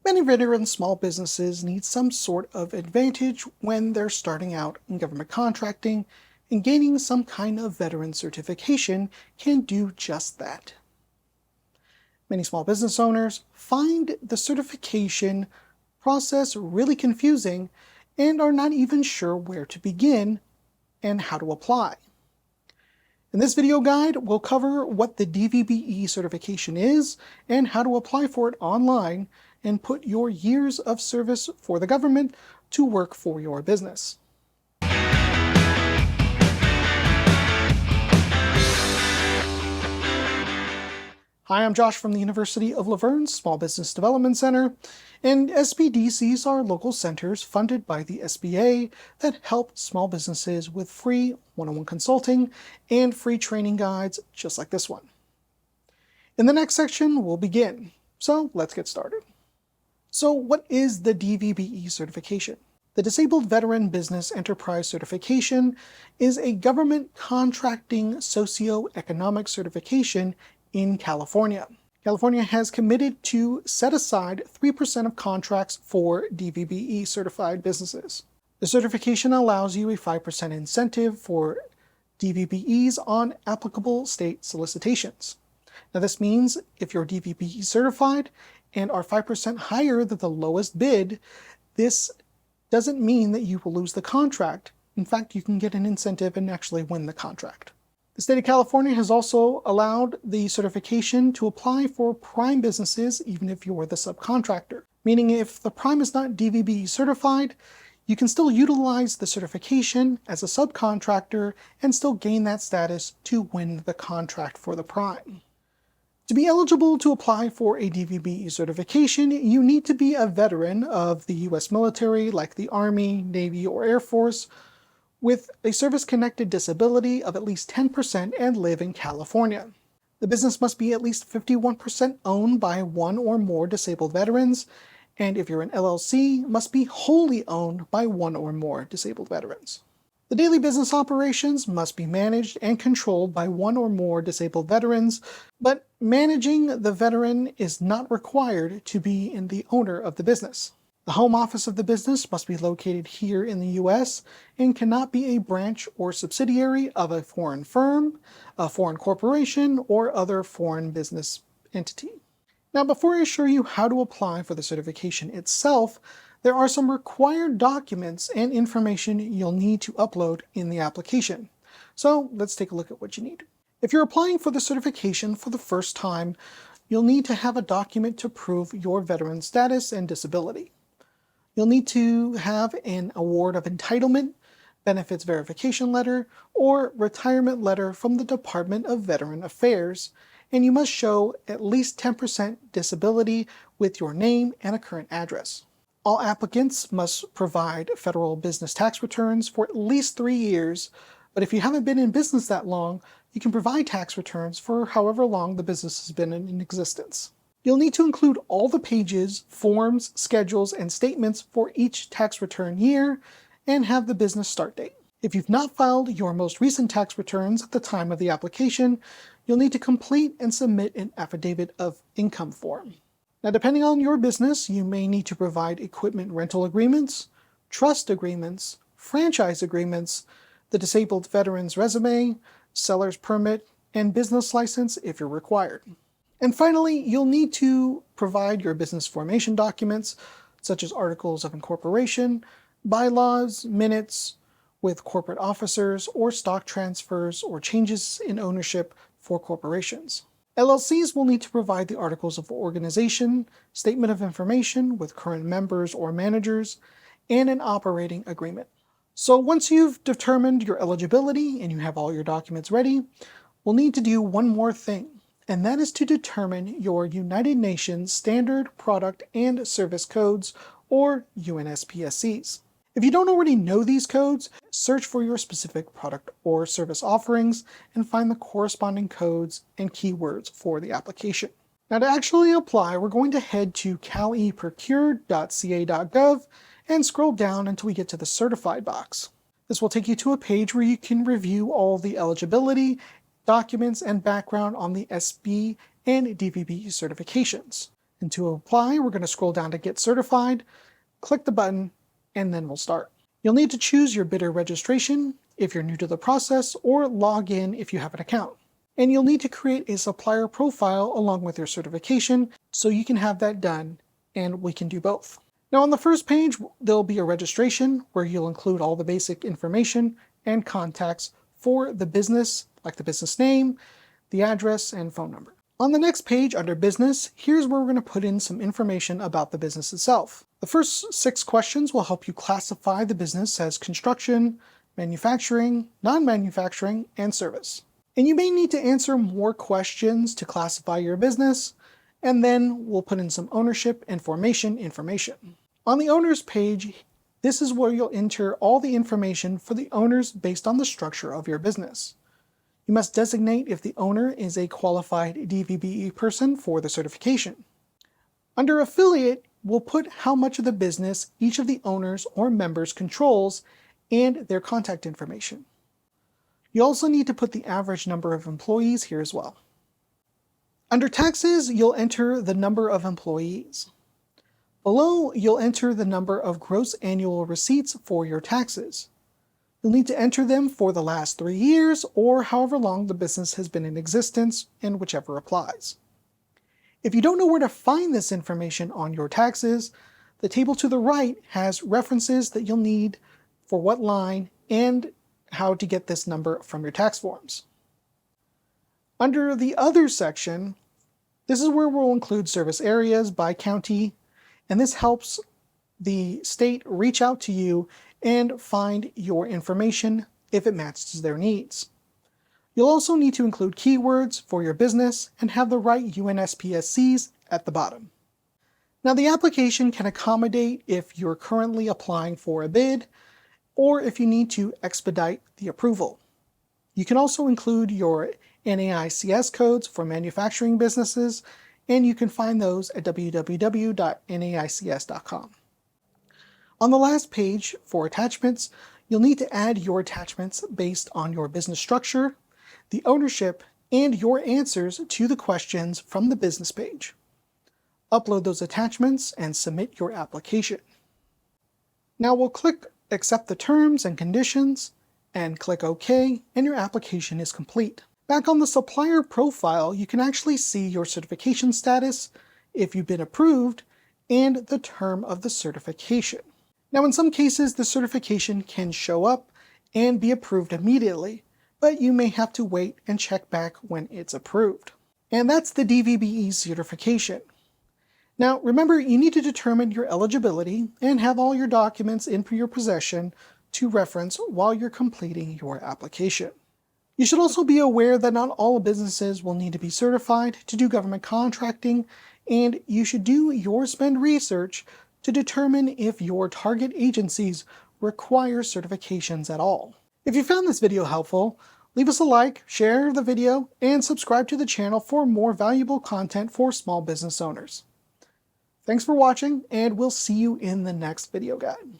Many veteran small businesses need some sort of advantage when they're starting out in government contracting, and gaining some kind of veteran certification can do just that. Many small business owners find the certification process really confusing and are not even sure where to begin and how to apply. In this video guide, we'll cover what the DVBE certification is and how to apply for it online and put your years of service for the government to work for your business. Hi, I'm Josh from the University of Laverne's Small Business Development Center, and SBDCs are local centers funded by the SBA that help small businesses with free one-on-one consulting and free training guides just like this one. In the next section, we'll begin. So let's get started. So what is the DVBE certification? The Disabled Veteran Business Enterprise Certification is a government contracting socio-economic certification in California. California has committed to set aside 3% of contracts for DVBE certified businesses. The certification allows you a 5% incentive for DVBEs on applicable state solicitations. Now this means if you're DVBE certified and are 5% higher than the lowest bid, this doesn't mean that you will lose the contract. In fact, you can get an incentive and actually win the contract. The state of California has also allowed the certification to apply for prime businesses even if you're the subcontractor. Meaning if the prime is not DVBE certified, you can still utilize the certification as a subcontractor and still gain that status to win the contract for the prime. To be eligible to apply for a DVBE certification, you need to be a veteran of the U.S. military like the Army, Navy, or Air Force, with a service-connected disability of at least 10% and live in California. The business must be at least 51% owned by one or more disabled veterans, and if you're an LLC, must be wholly owned by one or more disabled veterans. The daily business operations must be managed and controlled by one or more disabled veterans, but managing the veteran is not required to be in the owner of the business. The home office of the business must be located here in the U.S. and cannot be a branch or subsidiary of a foreign firm, a foreign corporation, or other foreign business entity. Now, before I show you how to apply for the certification itself, there are some required documents and information you'll need to upload in the application. So let's take a look at what you need. If you're applying for the certification for the first time, you'll need to have a document to prove your veteran status and disability. You'll need to have an award of entitlement, benefits verification letter, or retirement letter from the Department of Veteran Affairs, and you must show at least 10% disability with your name and a current address. All applicants must provide federal business tax returns for at least 3 years, but if you haven't been in business that long, you can provide tax returns for however long the business has been in existence. You'll need to include all the pages, forms, schedules, and statements for each tax return year and have the business start date. If you've not filed your most recent tax returns at the time of the application, you'll need to complete and submit an affidavit of income form. Now, depending on your business, you may need to provide equipment rental agreements, trust agreements, franchise agreements, the disabled veteran's resume, seller's permit, and business license if you're required. And finally, you'll need to provide your business formation documents, such as articles of incorporation, bylaws, minutes with corporate officers, or stock transfers or changes in ownership for corporations. LLCs will need to provide the articles of organization, statement of information with current members or managers, and an operating agreement. So once you've determined your eligibility and you have all your documents ready, we'll need to do one more thing. And that is to determine your United Nations Standard Product and Service Codes, or UNSPSCs. If you don't already know these codes, search for your specific product or service offerings and find the corresponding codes and keywords for the application. Now to actually apply, we're going to head to caleprocure.ca.gov and scroll down until we get to the Certified box. This will take you to a page where you can review all the eligibility, documents, and background on the SB and DVBE certifications. And to apply, we're going to scroll down to Get Certified, click the button, and then we'll start. You'll need to choose your bidder registration if you're new to the process, or log in if you have an account. And you'll need to create a supplier profile along with your certification so you can have that done, and we can do both. Now on the first page, there'll be a registration where you'll include all the basic information and contacts for the business, like the business name, the address, and phone number. On the next page under Business, here's where we're going to put in some information about the business itself. The first 6 questions will help you classify the business as construction, manufacturing, non-manufacturing, and service. And you may need to answer more questions to classify your business, and then we'll put in some ownership and formation information. On the owners page, this is where you'll enter all the information for the owners based on the structure of your business. You must designate if the owner is a qualified DVBE person for the certification. Under affiliate, we'll put how much of the business each of the owners or members controls and their contact information. You also need to put the average number of employees here as well. Under taxes, you'll enter the number of employees. Below, you'll enter the number of gross annual receipts for your taxes. You'll need to enter them for the last 3 years or however long the business has been in existence, and whichever applies. If you don't know where to find this information on your taxes, the table to the right has references that you'll need for what line and how to get this number from your tax forms. Under the Other section, this is where we'll include service areas by county, and this helps the state reach out to you and find your information if it matches their needs. You'll also need to include keywords for your business and have the right UNSPSCs at the bottom. Now the application can accommodate if you're currently applying for a bid or if you need to expedite the approval. You can also include your NAICS codes for manufacturing businesses, and you can find those at www.naics.com. On the last page for attachments, you'll need to add your attachments based on your business structure, the ownership, and your answers to the questions from the business page. Upload those attachments and submit your application. Now we'll click Accept the terms and conditions and click OK, and your application is complete. Back on the supplier profile, you can actually see your certification status, if you've been approved, and the term of the certification. Now in some cases, the certification can show up and be approved immediately, but you may have to wait and check back when it's approved. And that's the DVBE certification. Now remember, you need to determine your eligibility and have all your documents in your possession to reference while you're completing your application. You should also be aware that not all businesses will need to be certified to do government contracting, and you should do your spend research to determine if your target agencies require certifications at all. If you found this video helpful, leave us a like, share the video, and subscribe to the channel for more valuable content for small business owners. Thanks for watching, and we'll see you in the next video guide.